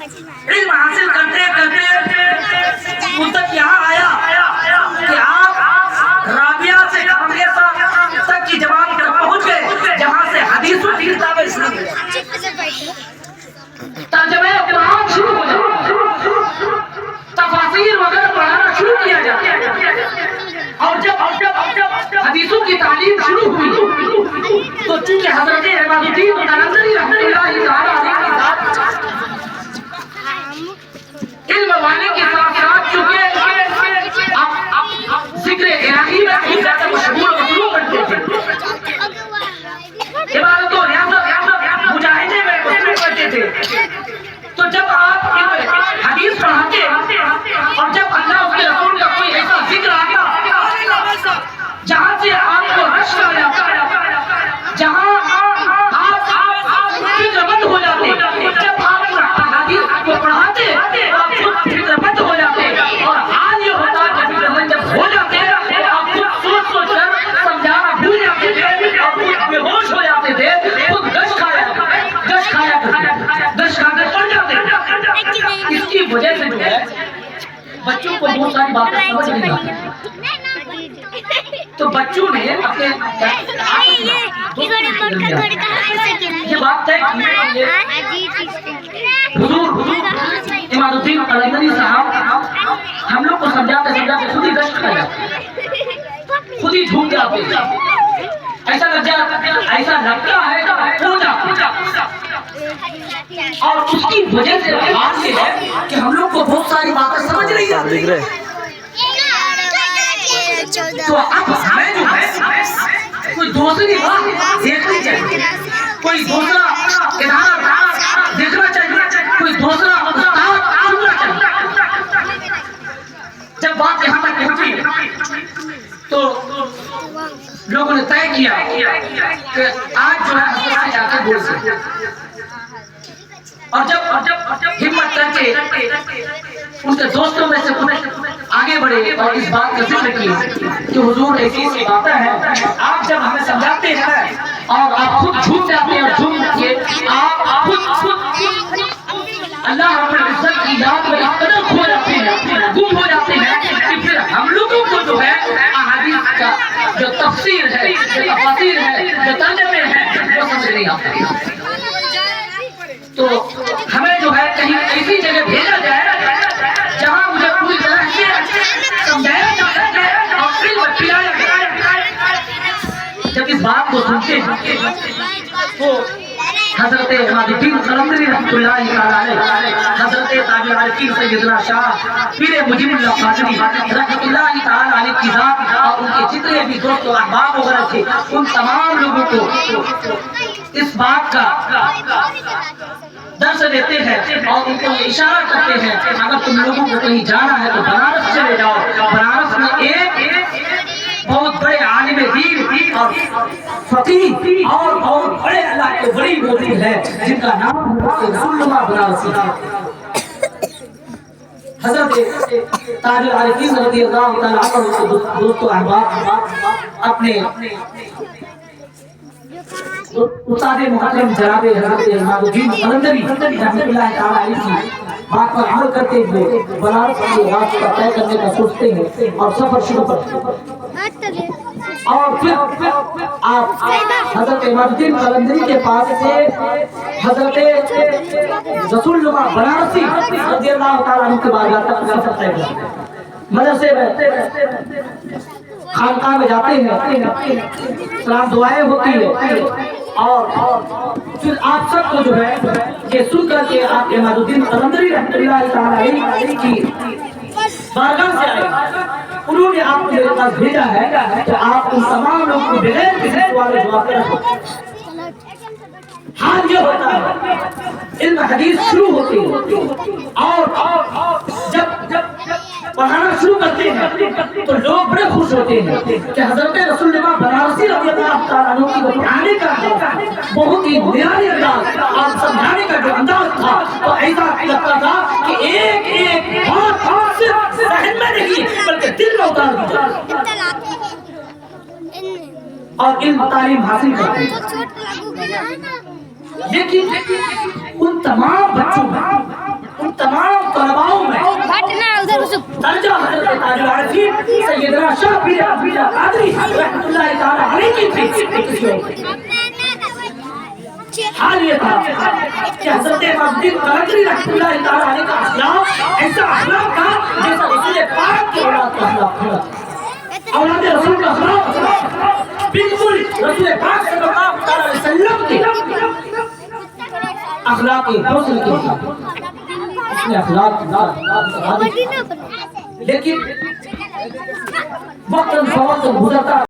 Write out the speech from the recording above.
इल्म हासिल करते करते मुद्दत यहाँ आया कि आप राबिया से खमीसा तक की जबान तक पहुँच गए, जहाँ से हदीस की किताबें इस्लाम तर्जुमे कुरान शुरू हो जाए, तफसीर वगैरह पढ़ाना शुरू किया जाए। और जब हदीसों की तालीम शुरू हुई तो चूंकि हजरत इमामुद्दीन तलंदरी रहमतुल्लाह अलैहि इल्म वाले के साथ साथ चूंकि अब जिक्र इलाही में बहुत ज्यादा मशगूल और मसरूफ बनते थे, इबादत और रियासत मुजाहिदे में मसरूफ करते थे। तो जब आप हदीस पढ़ाते और जब अल्लाह उसके रसूल का कोई ऐसा जिक्र आता जहां से आपको रश्क आ जाता, जहां आप फिक्रमंद हो जाते, जब आप हदीस को पढ़ाते आप खुद फिक्रमंद हो जाते। और हाल ये होता कि फिक्रमंद जब हो जाते आप खुद सोच सोच कर समझाना भूल जाते थे और खुद बेहोश हो जाते थे, खुद गश खाकर पड़ जाते। इसकी वजह से जो है बच्चों को बहुत सारी बातें समझ नहीं आती। तो बच्चों ने अपने ये बात तय की, हुजूर इमामुद्दीन तलंदरी साहब हम लोग को समझाते समझाते खुद ही गश्त कर जाते, खुद ही झूम जाते, ऐसा लगता है और उसकी वजह से बात ये है कि हम लोग को बहुत सारी बातें समझ नहीं आती। तो अब हमें जो है कोई दूसरी बात देखनी चाहिए, कोई दूसरा इदारा देखना चाहिए, कोई दूसरा सुनना चाहिए। जब बात यहाँ तक पहुंची तो लोगों ने तय किया कि आज जो है जाकर बोल सकते। और जब हिम्मत करके उनके दोस्तों में से कुछ आगे बढ़े और इस बात का जिक्र किया कि हुजूर ऐसी ऐसी बातें हैं, आप जब हमें समझाते हैं और आप खुद झूम जाते हैं और झूम के आप खुद अल्लाह रब्बुल इज्जत की याद में इस कदर खो जाते हैं, गुम हो जाते हैं कि फिर हम लोगों को जो है अहादीस का जो तफसीर है, जो तफसीर है, जो तर्जुमे हैं वो समझ नहीं आता। तो हमें जो है कहीं ऐसी जगह भेजा जाए जहां मुझे पूरी तरह से समझाया जा सके और फिर पिलाया जाए। जब इस बात को सुनते हैं तो हजरत इमामुद्दीन तलंदरी रहमतुल्लाह अलैहि, हजरत ताज आरिफीन सैयदना शाह पीर मुजीबुल्लाह कादरी रहमतुल्लाह अलैहि की जात और उनके जितने भी दोस्त और अहबाब वगैरह थे, उन तमाम लोगों को इस बात का दर्श देते हैं और उनको ये इशारा करते हैं कि अगर तुम लोगों को कहीं जाना है तो बनारस चले जाओ। बनारस में एक बहुत बड़े आलिम दीन और फकीह और बहुत बड़े अल्लाह के वली मौजूद है जिनका नाम रसूलुल्लाह बनारसी है। हजरत ताज आरिफीन रज़ियल्लाहु तआला अन्हु के दोस्तों अहबाब अपने उस्ताद मुहतरम जनाब हजरत इमामुद्दीन तलंदरी रहमतुल्लाह तआला अलैहि की बात पर अमल करते हुए बनारस की रास्ता तय करने का सोचते हैं और सफर शुरू करते हैं। और फिर आप हजरत इमामुद्दीन तलंदरी के पास से हजरत रसूलुल्लाह बनारसी रज़ियल्लाहु तआला अन्हु के बारगाह तक सफर तय करते हैं। मदरसे में खानकाह में जाते हैं, सलाम दुआएं होती है और फिर आप सबको जो है ये सुन करके आप इमामुद्दीन तलंदरी रहमतुल्लाह अलैहि की बारगाह से आए, उन्होंने आपको मेरे पास भेजा है तो आप उन तमाम लोगों को बगैर किसी सवाल के जवाब के रखो। हाल ये होता है इल्म हदीस शुरू होती है और जब पढ़ाना शुरू करते हैं तो लोग बड़े खुश होते हैं कि हजरत रसूलुल्लाह बनारसी रज़ियल्लाहु तआला अन्हु की पढ़ाने का बहुत ही न्यारी अंदाज और समझाने का जो अंदाज था तो ऐसा लगता था कि एक एक बात सिर्फ ज़हन में नहीं बल्कि दिल में उतार दी जाए और इल्म तालीम हासिल करते हैं। लेकिन उन तमाम बच्चों में ताजुल आरिफीन सैयदना शाह पीर अब्दुल कादरी रहमतुल्लाह तआला अलैहि की हाल ये था कि हज़रत इमामुद्दीन कादरी रहमतुल्लाह तआला अलैहि का अखलाक ऐसा अखलाक था जैसा रसूल पाक की औलाद का अखलाक था। औलाद रसूल का अखलाक बिल्कुल रसूल पाक सल्लल्लाहु अलैहि वसल्लम के अखलाक के हुस्न के इसने अखलाक लेकिन वक्त गुजरता